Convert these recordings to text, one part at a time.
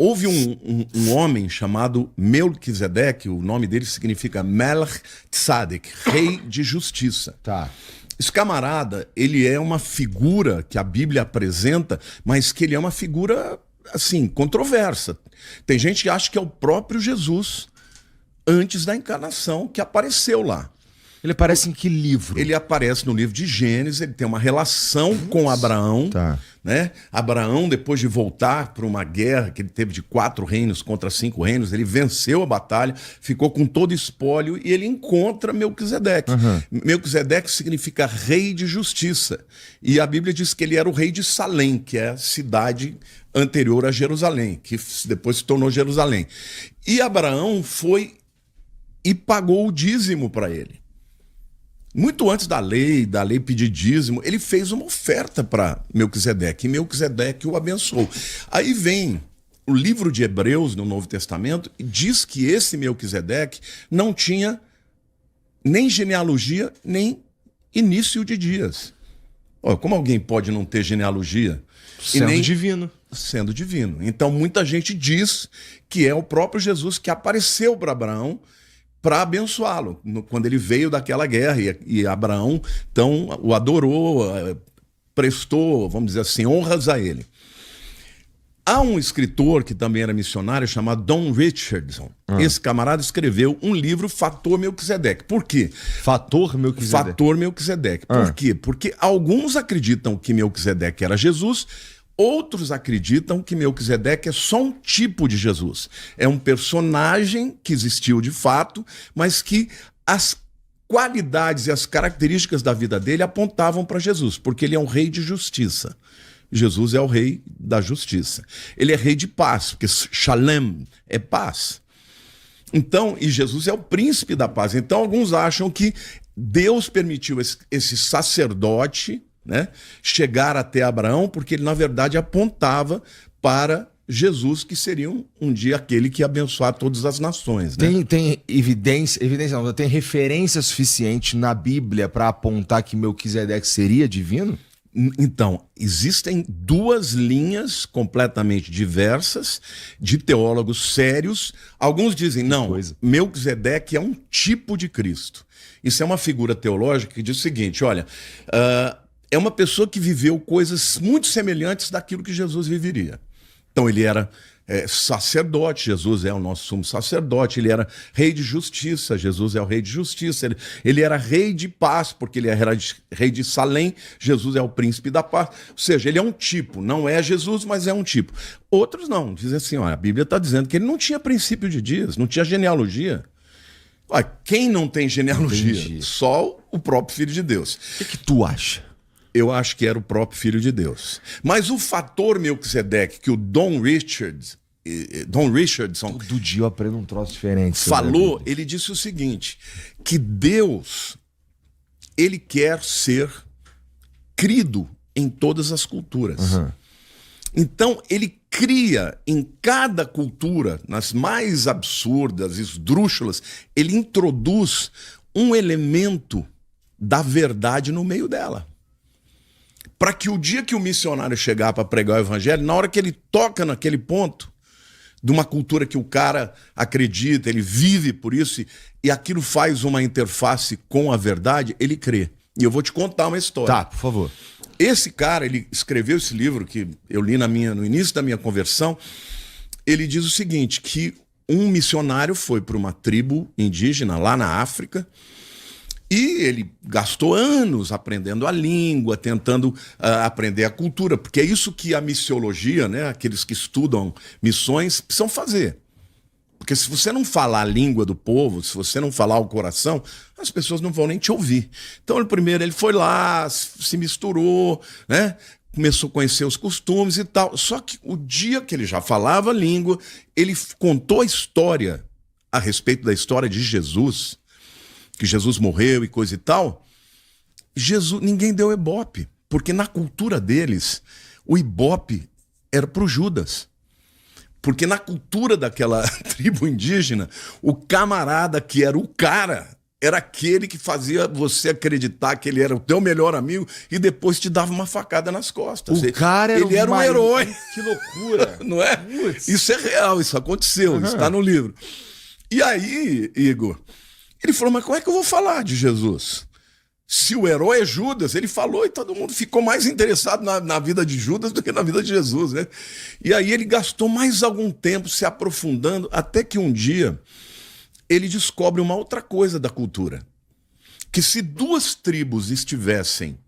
Houve um homem chamado Melquisedeque, o nome dele significa Melech Tzadek, rei de justiça. Tá. Esse camarada, ele é uma figura que a Bíblia apresenta, mas que ele é uma figura, assim, controversa. Tem gente que acha que é o próprio Jesus, antes da encarnação, que apareceu lá. Ele aparece em que livro? Ele aparece no livro de Gênesis, ele tem uma relação com Abraão. Tá. Né? Abraão, depois de voltar para uma guerra que ele teve de 4 reinos contra 5 reinos, ele venceu a batalha, ficou com todo espólio e ele encontra Melquisedeque. Melquisedeque significa rei de justiça. E a Bíblia diz que ele era o rei de Salém, que é a cidade anterior a Jerusalém, que depois se tornou Jerusalém. E Abraão foi e pagou o dízimo para ele. Muito antes da lei pedir dízimo, ele fez uma oferta para Melquisedeque, e Melquisedeque o abençoou. Aí vem o livro de Hebreus, no Novo Testamento, e diz que esse Melquisedeque não tinha nem genealogia, nem início de dias. Como alguém pode não ter genealogia? Sendo nem divino. Sendo divino. Então muita gente diz que é o próprio Jesus que apareceu para Abraão para abençoá-lo, quando ele veio daquela guerra, e Abraão, então, o adorou, prestou, vamos dizer assim, honras a ele. Há um escritor que também era missionário, chamado Don Richardson. Esse camarada escreveu um livro, Fator Melquisedeque. Por quê? Fator Melquisedeque. Fator Melquisedeque. Por quê? Porque alguns acreditam que Melquisedeque era Jesus, outros acreditam que Melquisedeque é só um tipo de Jesus. É um personagem que existiu de fato, mas que as qualidades e as características da vida dele apontavam para Jesus, porque ele é um rei de justiça. Jesus é o rei da justiça. Ele é rei de paz, porque Shalem é paz. Então, e Jesus é o príncipe da paz. Então, alguns acham que Deus permitiu esse sacerdote, né, chegar até Abraão, porque ele, na verdade, apontava para Jesus, que seria um dia aquele que ia abençoar todas as nações. Né? Tem evidência não, tem referência suficiente na Bíblia para apontar que Melquisedeque seria divino? Então, existem 2 linhas completamente diversas de teólogos sérios. Alguns dizem, não, Melquisedeque é um tipo de Cristo. Isso é uma figura teológica que diz o seguinte, olha, é uma pessoa que viveu coisas muito semelhantes daquilo que Jesus viveria. Então ele era sacerdote, Jesus é o nosso sumo sacerdote, ele era rei de justiça, Jesus é o rei de justiça, ele era rei de paz, porque ele era rei de Salém, Jesus é o príncipe da paz. Ou seja, ele é um tipo, não é Jesus, mas é um tipo. Outros não, dizem assim, a Bíblia está dizendo que ele não tinha princípio de dias, não tinha genealogia. Quem não tem genealogia? Entendi. Só o próprio Filho de Deus. O que tu acha? Eu acho que era o próprio Filho de Deus. Mas o fator Melquisedeque, que o Don Richardson Todo dia eu aprendo um troço diferente. falou, ele disse o seguinte, que Deus, ele quer ser crido em todas as culturas. Então, ele cria em cada cultura, nas mais absurdas, esdrúxulas, ele introduz um elemento da verdade no meio dela. Para que o dia que o missionário chegar para pregar o evangelho, na hora que ele toca naquele ponto, de uma cultura que o cara acredita, ele vive por isso, e aquilo faz uma interface com a verdade, ele crê. E eu vou te contar uma história. Tá, por favor. Esse cara, ele escreveu esse livro que eu li no início da minha conversão. Ele diz o seguinte, que um missionário foi para uma tribo indígena lá na África, e ele gastou anos aprendendo a língua, tentando aprender a cultura, porque é isso que a missiologia, né, aqueles que estudam missões, precisam fazer. Porque se você não falar a língua do povo, se você não falar o coração, as pessoas não vão nem te ouvir. Então, primeiro ele foi lá, se misturou, né, começou a conhecer os costumes e tal. Só que o dia que ele já falava a língua, ele contou a história, a respeito da história de Jesus, que Jesus morreu e coisa e tal, ninguém deu ibope, porque na cultura deles, o ibope era pro Judas. Porque na cultura daquela tribo indígena, o camarada que era o cara era aquele que fazia você acreditar que ele era o teu melhor amigo e depois te dava uma facada nas costas. O cara ele era um herói. Que loucura. Não é? Putz. Isso é real, isso aconteceu, isso está no livro. E aí, Igor, ele falou, mas como é que eu vou falar de Jesus? Se o herói é Judas, ele falou e todo mundo ficou mais interessado na vida de Judas do que na vida de Jesus, né? E aí ele gastou mais algum tempo se aprofundando, até que um dia ele descobre uma outra coisa da cultura. Que se duas tribos estivessem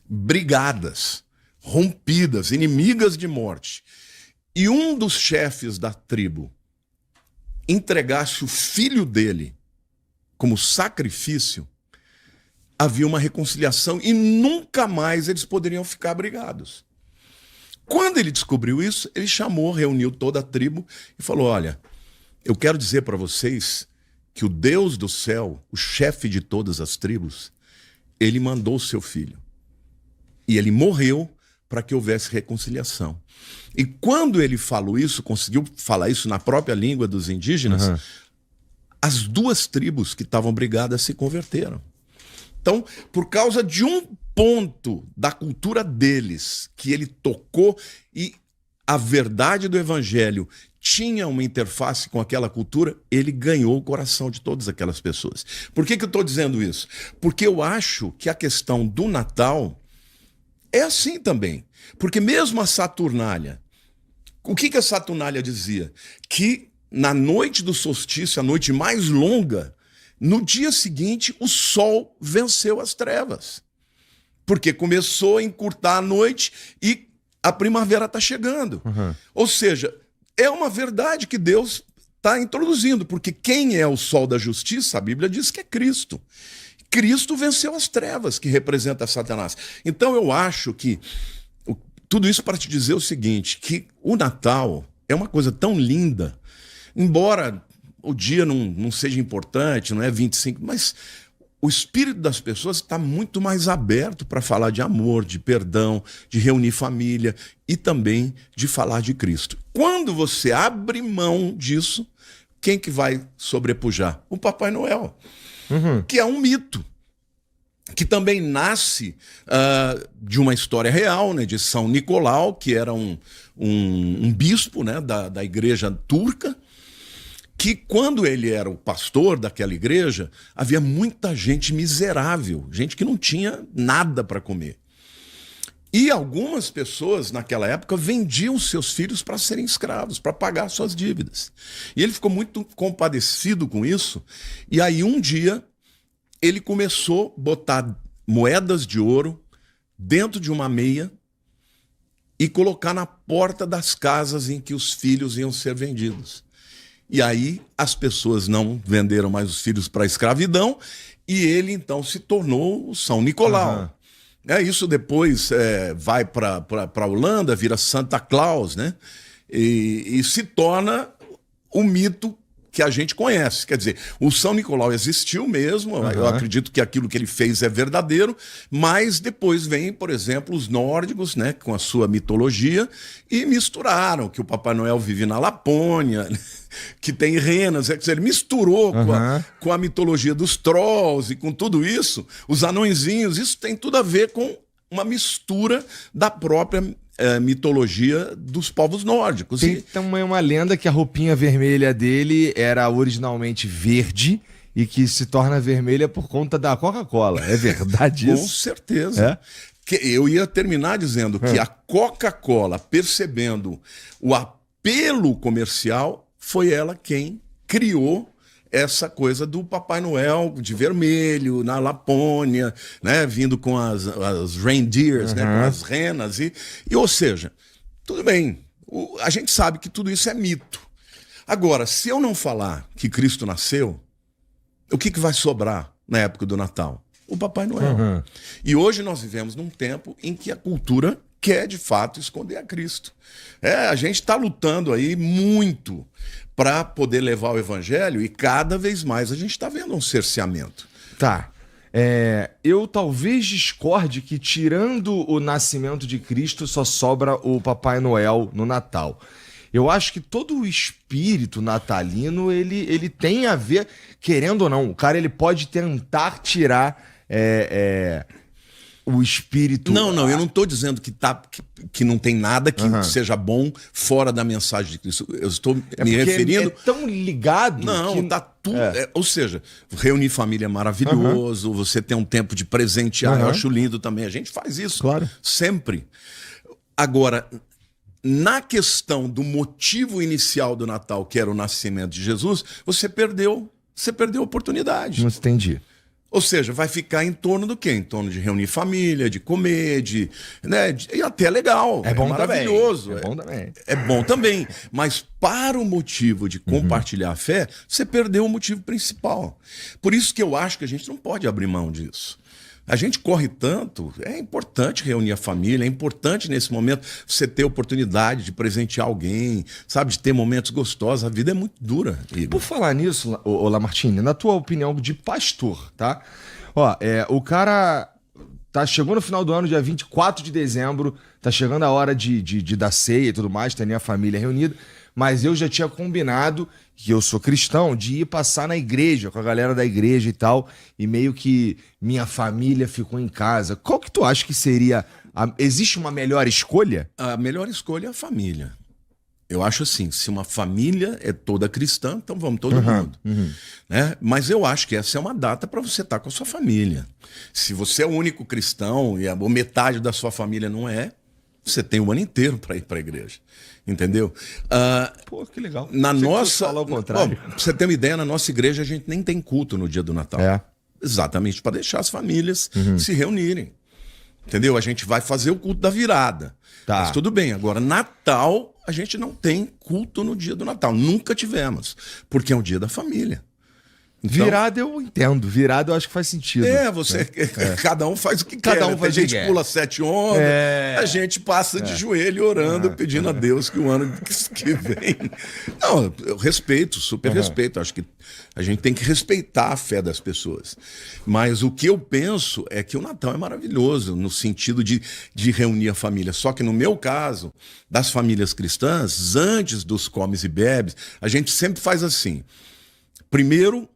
brigadas, rompidas, inimigas de morte, e um dos chefes da tribo entregasse o filho dele como sacrifício, havia uma reconciliação e nunca mais eles poderiam ficar brigados. Quando ele descobriu isso, ele chamou, reuniu toda a tribo e falou, olha, eu quero dizer para vocês que o Deus do céu, o chefe de todas as tribos, ele mandou o seu filho. E ele morreu para que houvesse reconciliação. E quando ele falou isso, conseguiu falar isso na própria língua dos indígenas, as duas tribos que estavam brigadas se converteram. Então, por causa de um ponto da cultura deles, que ele tocou e a verdade do evangelho tinha uma interface com aquela cultura, ele ganhou o coração de todas aquelas pessoas. Por que eu estou dizendo isso? Porque eu acho que a questão do Natal é assim também. Porque mesmo a Saturnália, o que a Saturnália dizia? Que na noite do solstício, a noite mais longa, no dia seguinte o sol venceu as trevas. Porque começou a encurtar a noite e a primavera está chegando. Ou seja, é uma verdade que Deus está introduzindo, porque quem é o sol da justiça, a Bíblia diz que é Cristo. Cristo venceu as trevas, que representa Satanás. Então eu acho que tudo isso para te dizer o seguinte, que o Natal é uma coisa tão linda, embora o dia não seja importante, não é 25, mas o espírito das pessoas está muito mais aberto para falar de amor, de perdão, de reunir família e também de falar de Cristo. Quando você abre mão disso, quem que vai sobrepujar? O Papai Noel, que é um mito, que também nasce de uma história real, né, de São Nicolau, que era um bispo, né, da igreja turca, que quando ele era o pastor daquela igreja, havia muita gente miserável, gente que não tinha nada para comer. E algumas pessoas, naquela época, vendiam seus filhos para serem escravos, para pagar suas dívidas. E ele ficou muito compadecido com isso, e aí um dia ele começou a botar moedas de ouro dentro de uma meia e colocar na porta das casas em que os filhos iam ser vendidos. E aí as pessoas não venderam mais os filhos para a escravidão e ele então se tornou o São Nicolau. Isso depois vai para a Holanda, vira Santa Claus, né? E se torna o mito que a gente conhece. Quer dizer, o São Nicolau existiu mesmo, eu acredito que aquilo que ele fez é verdadeiro, mas depois vem, por exemplo, os nórdicos, né, com a sua mitologia, e misturaram que o Papai Noel vive na Lapônia, que tem renas, ele misturou com a mitologia dos trolls e com tudo isso, os anõezinhos, isso tem tudo a ver com uma mistura da própria mitologia dos povos nórdicos. Tem também uma lenda que a roupinha vermelha dele era originalmente verde e que se torna vermelha por conta da Coca-Cola. É verdade isso? Com certeza. Eu ia terminar dizendo que a Coca-Cola, percebendo o apelo comercial, foi ela quem criou essa coisa do Papai Noel de vermelho, na Lapônia, né, vindo com as reindeers, né, com as renas. E, ou seja, tudo bem, a gente sabe que tudo isso é mito. Agora, se eu não falar que Cristo nasceu, o que vai sobrar na época do Natal? O Papai Noel. E hoje nós vivemos num tempo em que a cultura quer, de fato, esconder a Cristo. A gente está lutando aí muito para poder levar o evangelho e cada vez mais a gente está vendo um cerceamento. Tá. Eu talvez discorde que, tirando o nascimento de Cristo, só sobra o Papai Noel no Natal. Eu acho que todo o espírito natalino, ele tem a ver, querendo ou não, o cara ele pode tentar tirar o espírito... Não, eu não estou dizendo que não tem nada que seja bom fora da mensagem de Cristo. Eu estou me referindo... É tão ligado Não, que... tá tudo... ou seja, reunir família é maravilhoso, você ter um tempo de presentear, eu acho lindo também. A gente faz isso sempre. Agora, na questão do motivo inicial do Natal, que era o nascimento de Jesus, você perdeu a oportunidade. Não entendi. Ou seja, vai ficar em torno do quê? Em torno de reunir família, de comer, e até é legal. É bom maravilhoso. Também. É bom também. É bom também. Mas para o motivo de compartilhar a fé, você perdeu o motivo principal. Por isso que eu acho que a gente não pode abrir mão disso. A gente corre tanto, é importante reunir a família, é importante nesse momento você ter oportunidade de presentear alguém, sabe, de ter momentos gostosos. A vida é muito dura, Igor. Por falar nisso, ô Lamartine, na tua opinião de pastor, tá? Ó, o cara chegou no final do ano, dia 24 de dezembro, tá chegando a hora de dar ceia e tudo mais, ter minha família reunida, mas eu já tinha combinado, que eu sou cristão, de ir passar na igreja, com a galera da igreja e tal, e meio que minha família ficou em casa. Qual que tu acha que seria... Existe uma melhor escolha? A melhor escolha é a família. Eu acho assim, se uma família é toda cristã, então vamos todo mundo. Né? Mas eu acho que essa é uma data para você estar com a sua família. Se você é o único cristão e metade da sua família não é, você tem o ano inteiro para ir para a igreja. Entendeu? Pô, que legal. Na nossa... falar o contrário. Pra você ter uma ideia, na nossa igreja a gente nem tem culto no dia do Natal. Exatamente, para deixar as famílias se reunirem. Entendeu? A gente vai fazer o culto da virada. Tá. Mas tudo bem. Agora, Natal, a gente não tem culto no dia do Natal. Nunca tivemos. Porque é um dia da família. Então, virada eu entendo. Virada eu acho que faz sentido. Cada um faz o que Cada quer. um faz a gente pula 7 ondas, a gente passa de joelho orando, pedindo a Deus que o ano que vem... Não, eu respeito, super respeito. Acho que a gente tem que respeitar a fé das pessoas. Mas o que eu penso é que o Natal é maravilhoso, no sentido de reunir a família. Só que no meu caso, das famílias cristãs, antes dos comes e bebes, a gente sempre faz assim. Primeiro,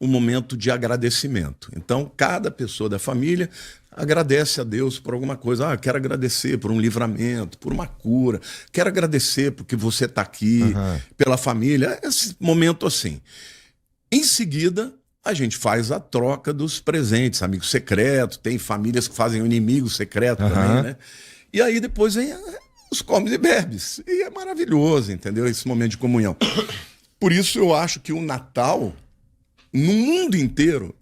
um momento de agradecimento. Então, cada pessoa da família agradece a Deus por alguma coisa. Quero agradecer por um livramento, por uma cura. Quero agradecer porque você está aqui, pela família. Esse momento assim. Em seguida, a gente faz a troca dos presentes, amigo secreto. Tem famílias que fazem o inimigo secreto também, né? E aí depois vem os comes e bebes. E é maravilhoso, entendeu? Esse momento de comunhão. Por isso eu acho que o Natal, no mundo inteiro,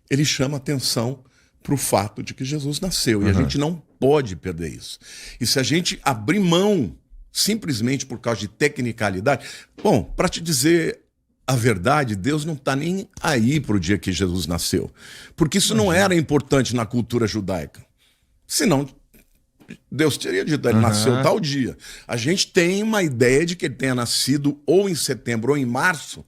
ele chama atenção para o fato de que Jesus nasceu. E a gente não pode perder isso. E se a gente abrir mão simplesmente por causa de tecnicalidade... Bom, para te dizer a verdade, Deus não está nem aí para o dia que Jesus nasceu. Porque isso não era importante na cultura judaica. Senão... Deus teria dito, ele nasceu tal dia. A gente tem uma ideia de que ele tenha nascido ou em setembro ou em março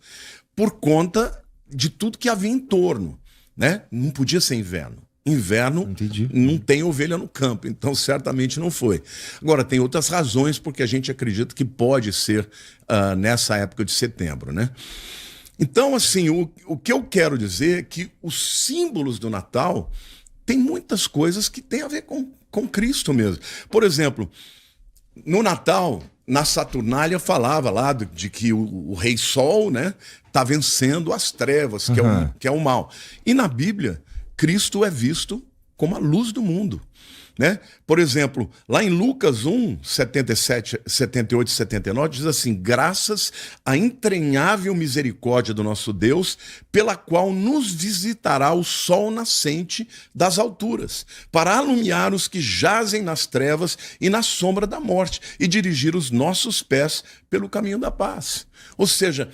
por conta de tudo que havia em torno, né? Não podia ser inverno. Inverno não tem ovelha no campo, então certamente não foi. Agora, tem outras razões porque a gente acredita que pode ser nessa época de setembro, né? Então, assim, o que eu quero dizer é que os símbolos do Natal tem muitas coisas que têm a ver com Cristo mesmo. Por exemplo, no Natal, na Saturnália falava lá de que o Rei Sol, né, tá vencendo as trevas, que é o mal. E na Bíblia, Cristo é visto como a luz do mundo. Né? Por exemplo, lá em Lucas 1, 78 e 79, diz assim: graças à entranhável misericórdia do nosso Deus, pela qual nos visitará o sol nascente das alturas, para alumiar os que jazem nas trevas e na sombra da morte, e dirigir os nossos pés pelo caminho da paz. Ou seja,